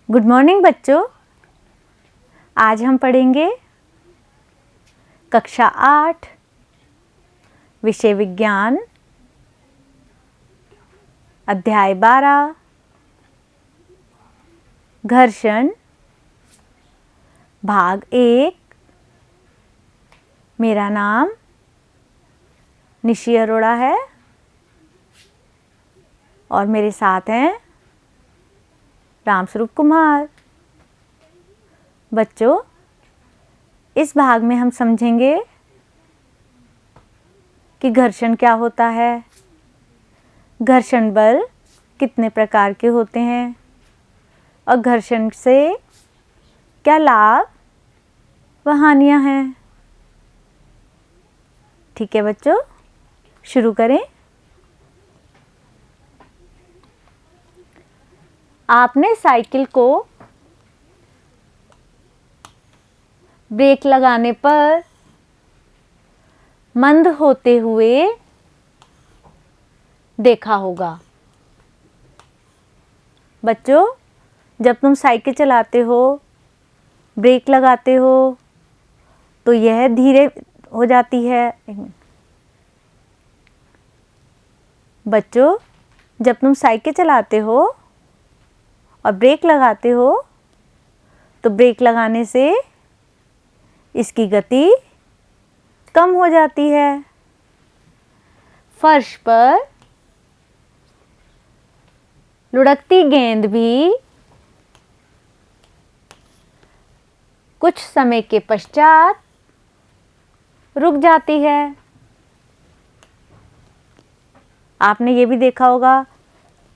Good morning बच्चों। आज हम पढ़ेंगे कक्षा 8 विषय विज्ञान अध्याय 12 घर्षण भाग 1। मेरा नाम निशी अरोड़ा है और मेरे साथ हैं रामस्वरूप कुमार। बच्चों, इस भाग में हम समझेंगे कि घर्षण क्या होता है, घर्षण बल कितने प्रकार के होते हैं और घर्षण से क्या लाभ व हानियां हैं। ठीक है बच्चों, शुरू करें। आपने साइकिल को ब्रेक लगाने पर मंद होते हुए देखा होगा। बच्चों, जब तुम साइकिल चलाते हो, ब्रेक लगाते हो तो यह धीरे हो जाती है। बच्चों, जब तुम साइकिल चलाते हो और ब्रेक लगाते हो तो ब्रेक लगाने से इसकी गति कम हो जाती है। फर्श पर लुढ़कती गेंद भी कुछ समय के पश्चात रुक जाती है। आपने ये भी देखा होगा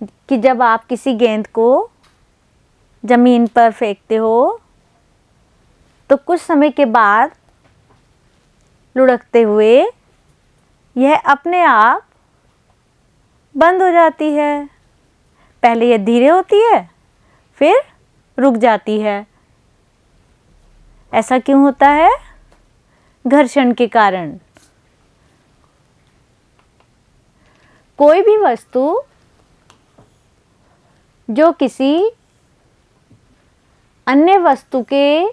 कि जब आप किसी गेंद को जमीन पर फेंकते हो तो कुछ समय के बाद लुढ़कते हुए यह अपने आप बंद हो जाती है। पहले यह धीरे होती है, फिर रुक जाती है। ऐसा क्यों होता है? घर्षण के कारण। कोई भी वस्तु जो किसी अन्य वस्तु के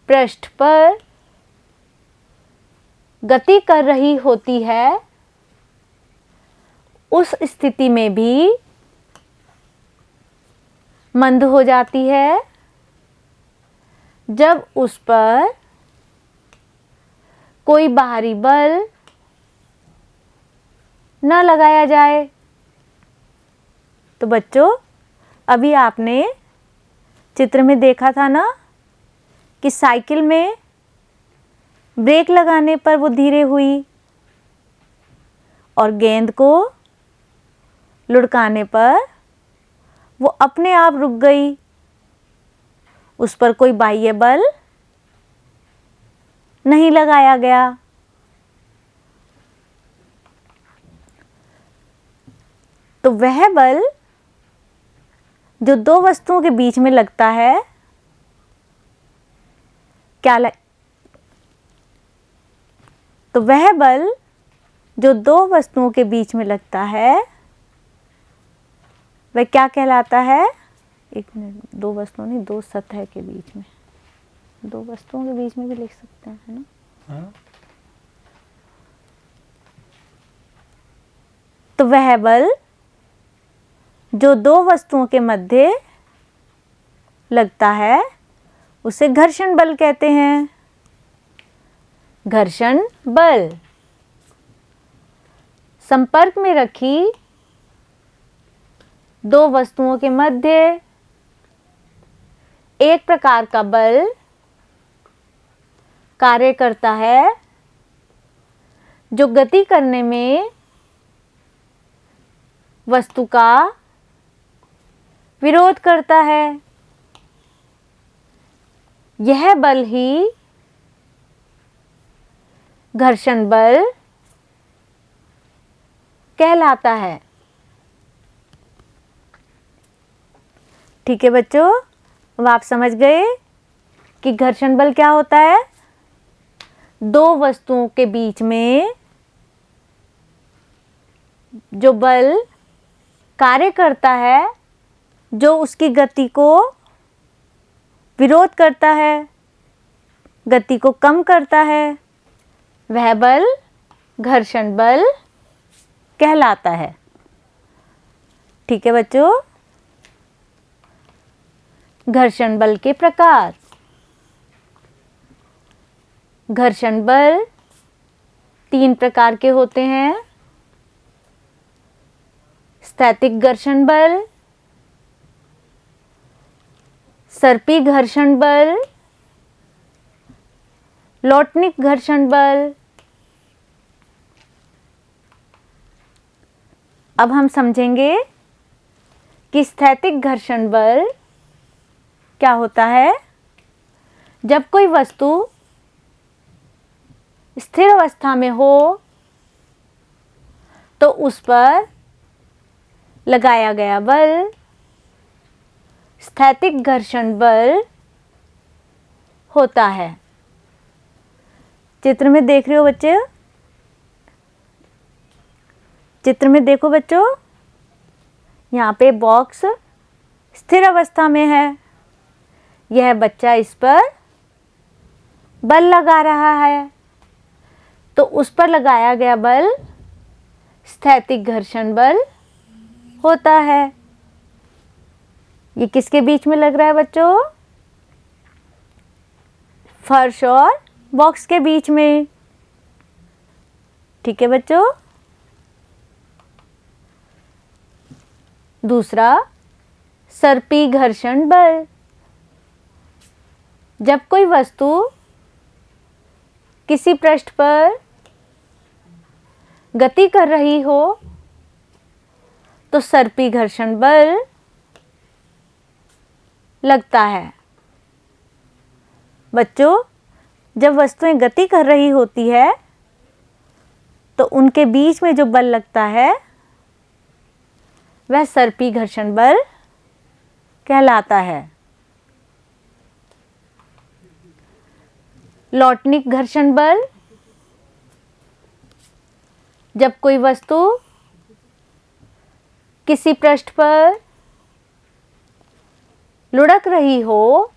पृष्ठ पर गति कर रही होती है, उस स्थिति में भी मंद हो जाती है जब उस पर कोई बाहरी बल न लगाया जाए। तो बच्चों, अभी आपने चित्र में देखा था ना कि साइकिल में ब्रेक लगाने पर वो धीरे हुई और गेंद को लुढ़काने पर वो अपने आप रुक गई। उस पर कोई बाह्य बल नहीं लगाया गया। तो वह बल जो दो वस्तुओं के बीच में लगता है, तो वह बल जो दो वस्तुओं के बीच में लगता है वह क्या कहलाता है? एक मिनट, दो वस्तुओं नहीं, दो सतह के बीच में, दो वस्तुओं के बीच में भी लिख सकते हैं, है ना? हाँ? तो वह बल जो दो वस्तुओं के मध्य लगता है उसे घर्षण बल कहते हैं। घर्षण बल संपर्क में रखी दो वस्तुओं के मध्य एक प्रकार का बल कार्य करता है जो गति करने में वस्तु का विरोध करता है। यह बल ही घर्षण बल कहलाता है। ठीक है बच्चों, अब आप समझ गए कि घर्षण बल क्या होता है। दो वस्तुओं के बीच में जो बल कार्य करता है जो उसकी गति को विरोध करता है, गति को कम करता है, वह बल घर्षण बल कहलाता है। ठीक है बच्चों। घर्षण बल के प्रकार। घर्षण बल 3 प्रकार के होते हैं। स्थैतिक घर्षण बल, सर्पी घर्षण बल, लौटनिक घर्षण बल। अब हम समझेंगे कि स्थैतिक घर्षण बल क्या होता है। जब कोई वस्तु स्थिर अवस्था में हो तो उस पर लगाया गया बल स्थैतिक घर्षण बल होता है। चित्र में देख रहे हो बच्चे? चित्र में देखो बच्चों, यहाँ पे बॉक्स स्थिर अवस्था में है। यह बच्चा इस पर बल लगा रहा है, तो उस पर लगाया गया बल स्थैतिक घर्षण बल होता है। ये किसके बीच में लग रहा है बच्चों? फर्श और बॉक्स के बीच में। ठीक है बच्चों। दूसरा, सर्पी घर्षण बल। जब कोई वस्तु किसी पृष्ठ पर गति कर रही हो तो सर्पी घर्षण बल लगता है। बच्चों, जब वस्तुएं गति कर रही होती है तो उनके बीच में जो बल लगता है वह सर्पी घर्षण बल कहलाता है। लौटनिक घर्षण बल। जब कोई वस्तु किसी पृष्ठ पर लुढ़क रही हो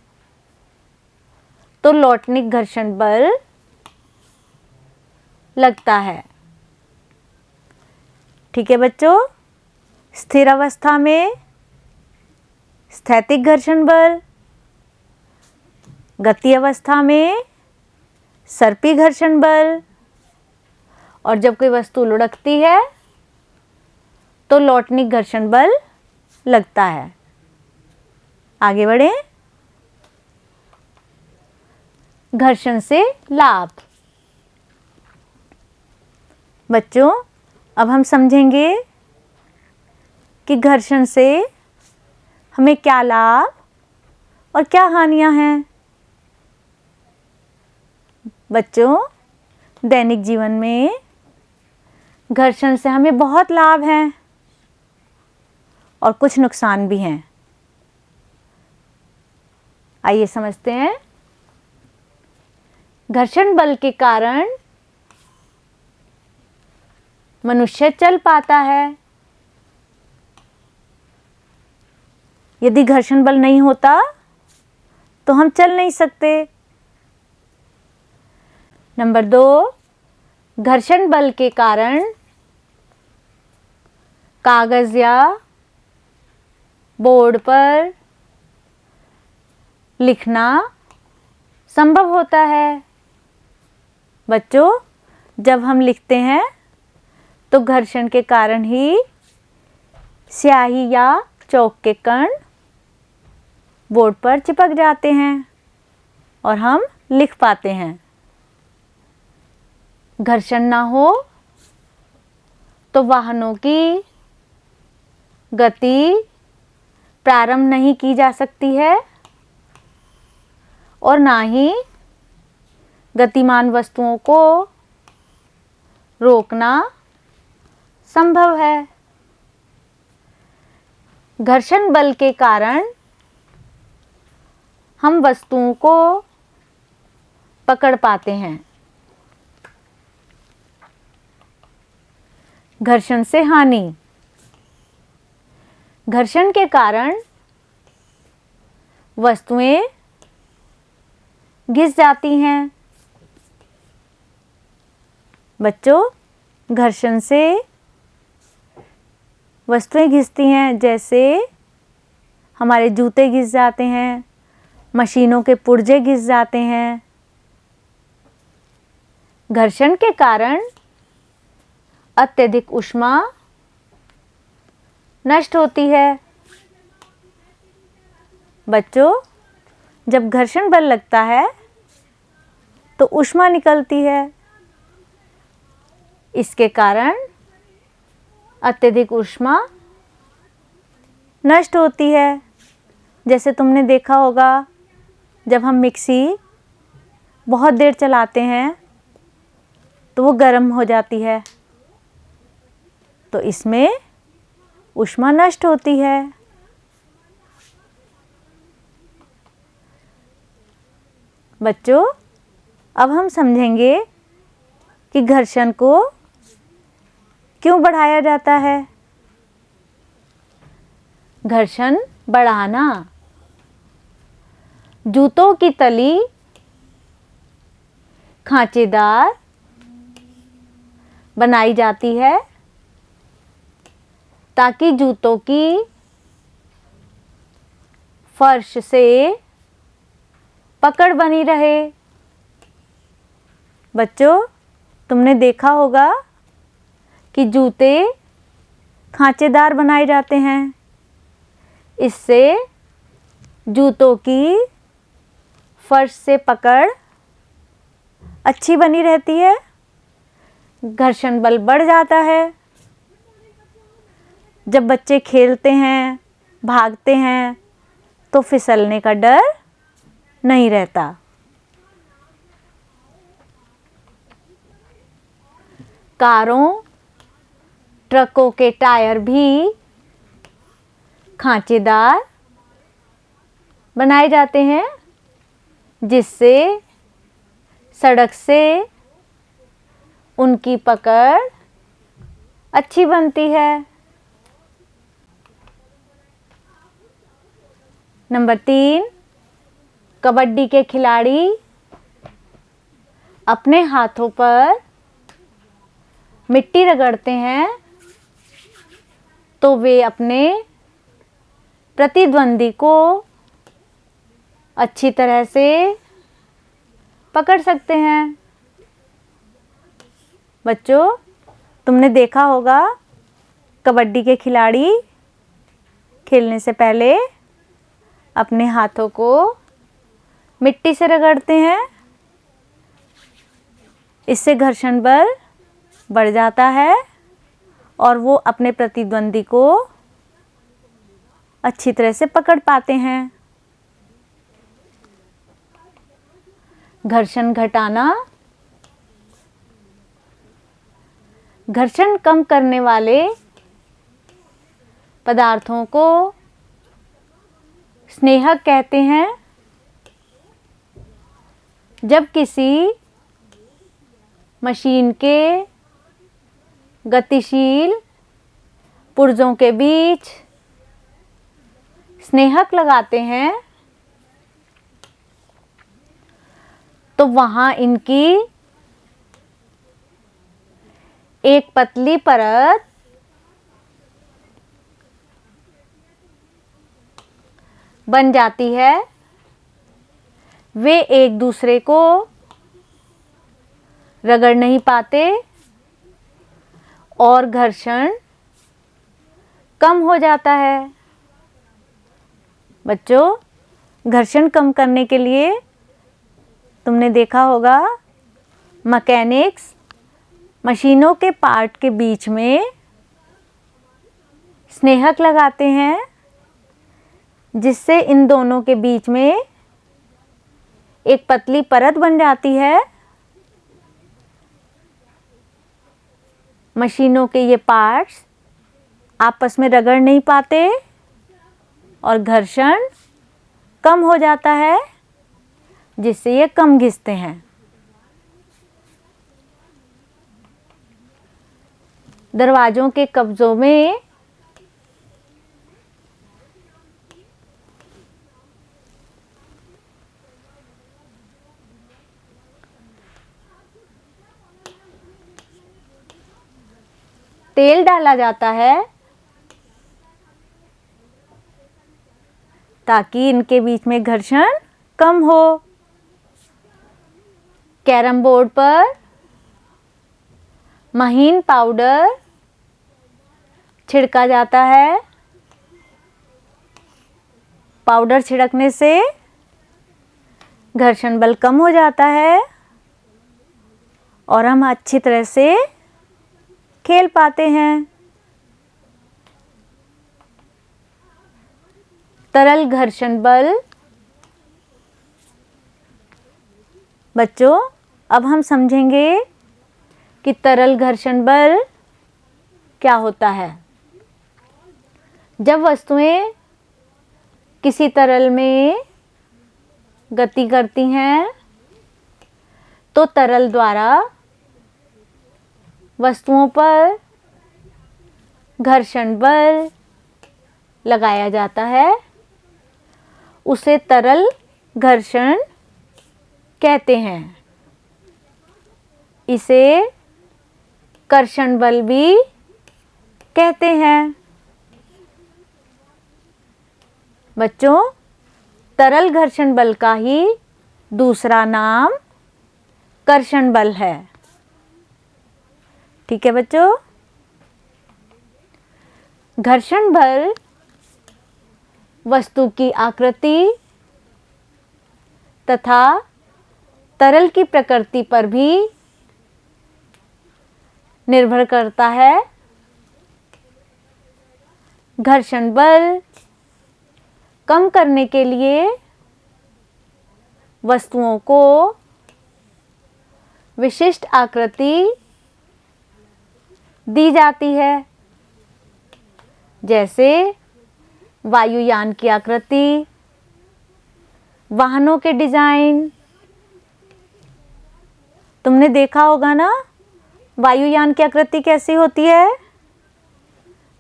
तो लौटनिक घर्षण बल लगता है। ठीक है बच्चों। स्थिर अवस्था में स्थैतिक घर्षण बल, गति अवस्था में सर्पी घर्षण बल, और जब कोई वस्तु लुढ़कती है तो लौटनिक घर्षण बल लगता है। आगे बढ़े। घर्षण से लाभ। बच्चों, अब हम समझेंगे कि घर्षण से हमें क्या लाभ और क्या हानियां हैं। बच्चों, दैनिक जीवन में घर्षण से हमें बहुत लाभ हैं और कुछ नुकसान भी हैं। आइए समझते हैं। घर्षण बल के कारण मनुष्य चल पाता है। यदि घर्षण बल नहीं होता तो हम चल नहीं सकते। नंबर 2, घर्षण बल के कारण कागज या बोर्ड पर लिखना संभव होता है। बच्चों, जब हम लिखते हैं तो घर्षण के कारण ही स्याही या चौक के कण बोर्ड पर चिपक जाते हैं और हम लिख पाते हैं। घर्षण ना हो तो वाहनों की गति प्रारंभ नहीं की जा सकती है और ना ही गतिमान वस्तुओं को रोकना संभव है। घर्षण बल के कारण हम वस्तुओं को पकड़ पाते हैं। घर्षण से हानि। घर्षण के कारण वस्तुएं घिस जाती हैं। बच्चों, घर्षण से वस्तुएं घिसती हैं, जैसे हमारे जूते घिस जाते हैं, मशीनों के पुर्जे घिस जाते हैं। घर्षण के कारण अत्यधिक ऊष्मा नष्ट होती है। बच्चों, जब घर्षण बल लगता है तो ऊष्मा निकलती है। इसके कारण अत्यधिक ऊष्मा नष्ट होती है। जैसे तुमने देखा होगा, जब हम मिक्सी बहुत देर चलाते हैं तो वो गर्म हो जाती है, तो इसमें ऊष्मा नष्ट होती है। बच्चों, अब हम समझेंगे कि घर्षण को क्यों बढ़ाया जाता है। घर्षण बढ़ाना, जूतों की तली खांचेदार बनाई जाती है ताकि जूतों की फर्श से पकड़ बनी रहे। बच्चों, तुमने देखा होगा कि जूते खांचेदार बनाए जाते हैं। इससे जूतों की फर्श से पकड़ अच्छी बनी रहती है, घर्षण बल बढ़ जाता है। जब बच्चे खेलते हैं, भागते हैं, तो फिसलने का डर नहीं रहता। कारों, ट्रकों के टायर भी खांचेदार बनाए जाते हैं, जिससे सड़क से उनकी पकड़ अच्छी बनती है। नंबर 3, कबड्डी के खिलाड़ी अपने हाथों पर मिट्टी रगड़ते हैं तो वे अपने प्रतिद्वंदी को अच्छी तरह से पकड़ सकते हैं। बच्चों, तुमने देखा होगा, कबड्डी के खिलाड़ी खेलने से पहले अपने हाथों को मिट्टी से रगड़ते हैं। इससे घर्षण बल बढ़ जाता है और वो अपने प्रतिद्वंदी को अच्छी तरह से पकड़ पाते हैं। घर्षण घटाना, घर्षण कम करने वाले पदार्थों को स्नेहक कहते हैं। जब किसी मशीन के गतिशील पुर्जों के बीच स्नेहक लगाते हैं तो वहां इनकी एक पतली परत बन जाती है। वे एक दूसरे को रगड़ नहीं पाते और घर्षण कम हो जाता है। बच्चों, घर्षण कम करने के लिए तुमने देखा होगा, मैकेनिक्स मशीनों के पार्ट के बीच में स्नेहक लगाते हैं, जिससे इन दोनों के बीच में एक पतली परत बन जाती है। मशीनों के ये पार्ट्स आपस में रगड़ नहीं पाते और घर्षण कम हो जाता है, जिससे ये कम घिसते हैं। दरवाजों के कब्जों में तेल डाला जाता है ताकि इनके बीच में घर्षण कम हो। कैरम बोर्ड पर महीन पाउडर छिड़का जाता है। पाउडर छिड़कने से घर्षण बल कम हो जाता है और हम अच्छी तरह से खेल पाते हैं। तरल घर्षण बल। बच्चों, अब हम समझेंगे कि तरल घर्षण बल क्या होता है। जब वस्तुएं किसी तरल में गति करती हैं तो तरल द्वारा वस्तुओं पर घर्षण बल लगाया जाता है। उसे तरल घर्षण कहते हैं। इसे कर्षण बल भी कहते हैं। बच्चों, तरल घर्षण बल का ही दूसरा नाम कर्षण बल है। ठीक है बच्चों। घर्षण बल वस्तु की आकृति तथा तरल की प्रकृति पर भी निर्भर करता है। घर्षण बल कम करने के लिए वस्तुओं को विशिष्ट आकृति दी जाती है, जैसे वायुयान की आकृति, वाहनों के डिजाइन। तुमने देखा होगा ना, वायुयान की आकृति कैसी होती है?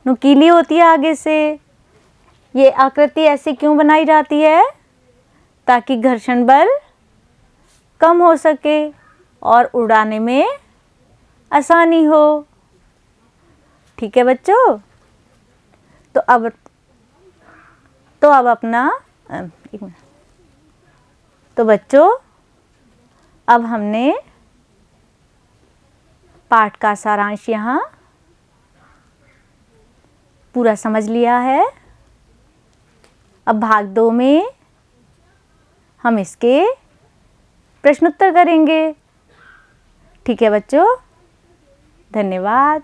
नुकीली होती है आगे से। ये आकृति ऐसी क्यों बनाई जाती है? ताकि घर्षण बल कम हो सके और उड़ाने में आसानी हो। ठीक है बच्चों। तो अब अपना एक मिनट। तो बच्चों, अब हमने पाठ का सारांश यहाँ पूरा समझ लिया है। अब भाग 2 में हम इसके प्रश्नोत्तर करेंगे। ठीक है बच्चों, धन्यवाद।